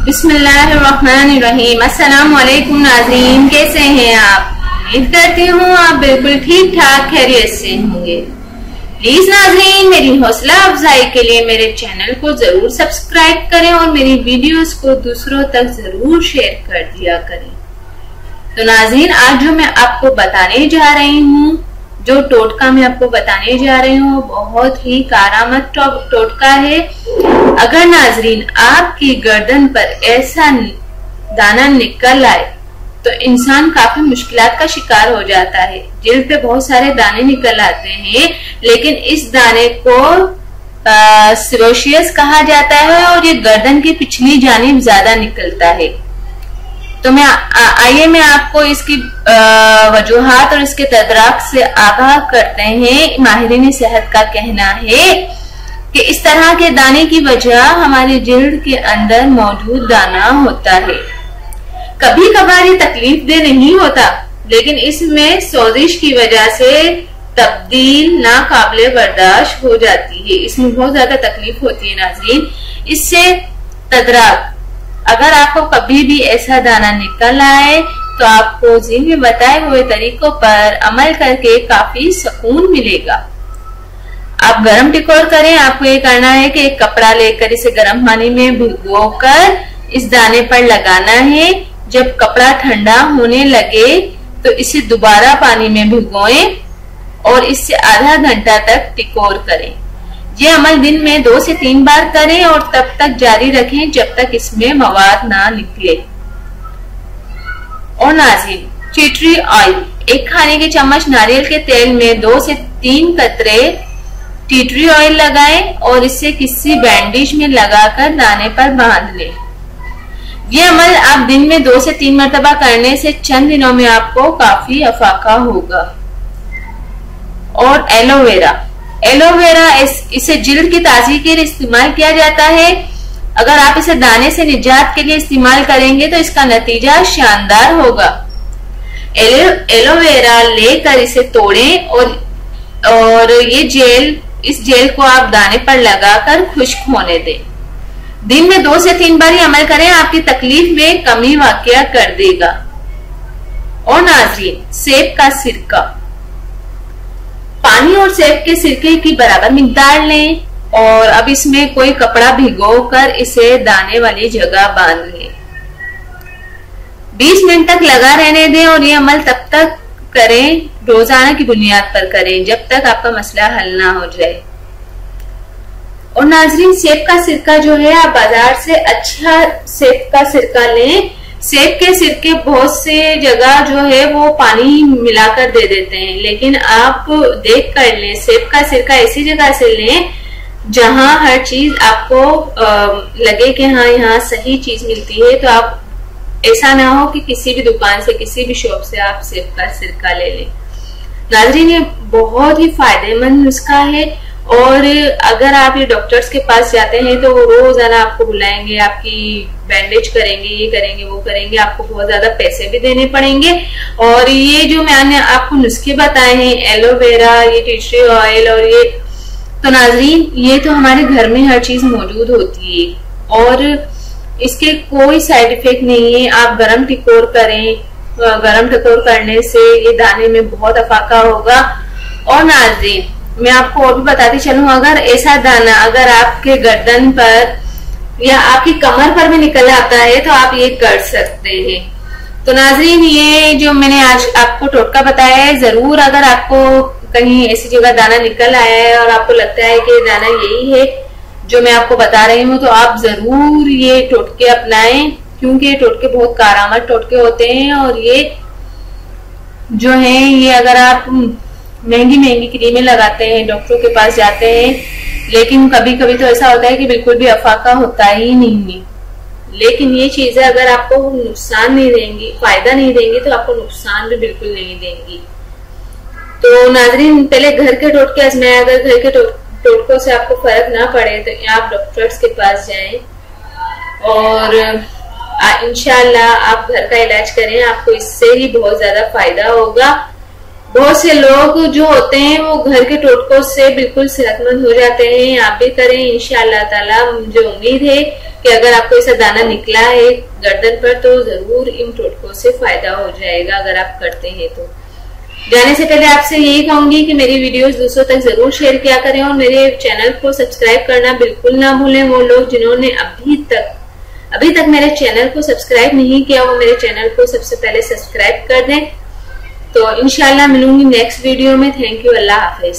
बिस्मिल्लाहिर्रहमानिर्रहीम। अस्सलाम वालेकुम नाज़रीन, कैसे हैं आप? उम्मीद करती हूँ आप बिल्कुल ठीक ठाक खैरियत से होंगे। प्लीज नाज़रीन, मेरी हौसला अफजाई के लिए मेरे चैनल को जरूर सब्सक्राइब करें और मेरी वीडियोस को दूसरों तक जरूर शेयर कर दिया करें। तो नाज़रीन, आज जो मैं आपको बताने जा रही हूँ, जो टोटका मैं आपको बताने जा रही हूँ, बहुत ही कारामद टोटका है। अगर नाज़रीन आपकी गर्दन पर ऐसा दाना निकल आए तो इंसान काफी मुश्किलात का शिकार हो जाता है। जिल्द पे बहुत सारे दाने निकल आते हैं, लेकिन इस दाने को सिरोशियस कहा जाता है और ये गर्दन की पिछली जानिब ज्यादा निकलता है। तो आइए मैं आपको इसकी वजूहात और इसके तदराक से आगाह करते हैं। माहिरीन सेहत का कहना है कि इस तरह के दाने की वजह हमारी जिल्द के अंदर मौजूद दाना होता है। कभी कभार ये तकलीफ दे नहीं होता, लेकिन इसमें सोजिश की वजह से तब्दील नाकाबिले बर्दाश्त हो जाती है। इसमें बहुत ज्यादा तकलीफ होती है नाज़रीन। इससे तदराक अगर आपको कभी भी ऐसा दाना निकल आए तो आपको जिन में बताए हुए तरीकों पर अमल करके काफी सुकून मिलेगा। आप गरम टिकोर करें। आपको ये करना है कि एक कपड़ा लेकर इसे गर्म पानी में भिगोकर इस दाने पर लगाना है। जब कपड़ा ठंडा होने लगे तो इसे दोबारा पानी में भिगोएं और इससे आधा घंटा तक टिकोर करें। ये अमल दिन में 2 से 3 बार करें और तब तक जारी रखें जब तक इसमें मवाद ना निकले। और नाज़रीन, टी ट्री ऑयल, 1 खाने के चम्मच नारियल के तेल में 2 से 3 कतरे टी ट्री ऑयल लगाएं और इसे किसी बैंडेज में लगाकर दाने पर बांध लें। ये अमल आप दिन में 2 से 3 मरतबा करने से चंद दिनों में आपको काफी अफाका होगा। और एलोवेरा इसे जिल्द की ताजगी के लिए इस्तेमाल किया जाता है। अगर आप इसे दाने से निजात के लिए इस्तेमाल करेंगे तो इसका नतीजा शानदार होगा। एलोवेरा लेकर इसे तोड़ें और इस जेल को आप दाने पर लगाकर खुश्क होने दें। दिन में 2 से 3 बार अमल करें, आपकी तकलीफ में कमी वाक़या कर देगा। और नाज़रीन, सेब का सिरका, पानी और सेब के सिरके की बराबर मिकदार लें और अब इसमें कोई कपड़ा भिगोकर इसे दाने वाली जगह बांध लें। 20 मिनट तक लगा रहने दें और ये अमल तब तक करें, रोजाना की बुनियाद पर करें, जब तक आपका मसला हल ना हो जाए। और नाज़रीन, सेब का सिरका जो है, आप बाजार से अच्छा सेब का सिरका लें। सेब के सिरके बहुत से जगह जो है वो पानी मिलाकर दे देते हैं, लेकिन आप देख कर लें। सेब का सिरका ऐसी जगह से लें जहां हर चीज आपको लगे कि हाँ, यहाँ सही चीज मिलती है। तो आप ऐसा ना हो कि किसी भी दुकान से, किसी भी शॉप से आप सेब का सिरका ले लें। नाज़रीन, ये बहुत ही फायदेमंद नुस्खा है और अगर आप ये डॉक्टर्स के पास जाते हैं तो वो रोजाना आपको बुलाएंगे, आपकी बैंडेज करेंगे, ये करेंगे, वो करेंगे, आपको बहुत ज्यादा पैसे भी देने पड़ेंगे। और ये जो मैंने आपको नुस्खे बताए हैं, एलोवेरा, ये टी ट्री ऑयल और ये, तो नाज़रीन ये तो हमारे घर में हर चीज मौजूद होती है और इसके कोई साइड इफेक्ट नहीं है। आप गरम टिकोर करें, गरम टिकोर करने से ये दाने में बहुत अफाका होगा। और नाज़रीन, मैं आपको और भी बताती चलूं, अगर ऐसा दाना अगर आपके गर्दन पर या आपकी कमर पर भी निकल आता है तो आप ये कर सकते हैं। तो नाज़रीन, ये जो मैंने आज आपको टोटका बताया है, जरूर अगर आपको कहीं ऐसी जगह दाना निकल आया है और आपको लगता है कि दाना यही है जो मैं आपको बता रही हूँ, तो आप जरूर ये टोटके अपनाएं, क्योंकि ये टोटके बहुत कारामद टोटके होते हैं। और ये जो है, ये अगर आप महंगी क्रीमें लगाते हैं, डॉक्टरों के पास जाते हैं, लेकिन कभी कभी तो ऐसा होता है कि बिल्कुल भी अफाका होता ही नहीं है। लेकिन ये चीजें अगर आपको नुकसान नहीं देंगी, फायदा नहीं देंगी, तो आपको नुकसान भी बिल्कुल नहीं देंगी। तो नाज़रीन, पहले घर के टोटके आजमाएं। अगर घर के टोटकों से आपको फर्क ना पड़े तो आप डॉक्टर्स के पास जाएं और इंशाल्लाह आप घर का इलाज करें। आपको इससे ही बहुत ज्यादा फायदा होगा बहुत से लोग जो होते हैं वो घर के टोटकों से बिल्कुल सेहतमंद हो जाते हैं। आप भी करें इंशाअल्लाह ताला। मुझे उम्मीद है कि अगर आपको ऐसा दाना निकला है गर्दन पर तो जरूर इन टोटकों से फायदा हो जाएगा अगर आप करते हैं तो। जाने से पहले आपसे यही कहूंगी कि मेरी वीडियोस दूसरों तक जरूर शेयर किया करें और मेरे चैनल को सब्सक्राइब करना बिल्कुल ना भूलें। वो लोग जिन्होंने अभी तक मेरे चैनल को सब्सक्राइब नहीं किया वो मेरे चैनल को सबसे पहले सब्सक्राइब कर दें। तो इंशाल्लाह मिलूंगी नेक्स्ट वीडियो में। Thank you, Allah Hafiz.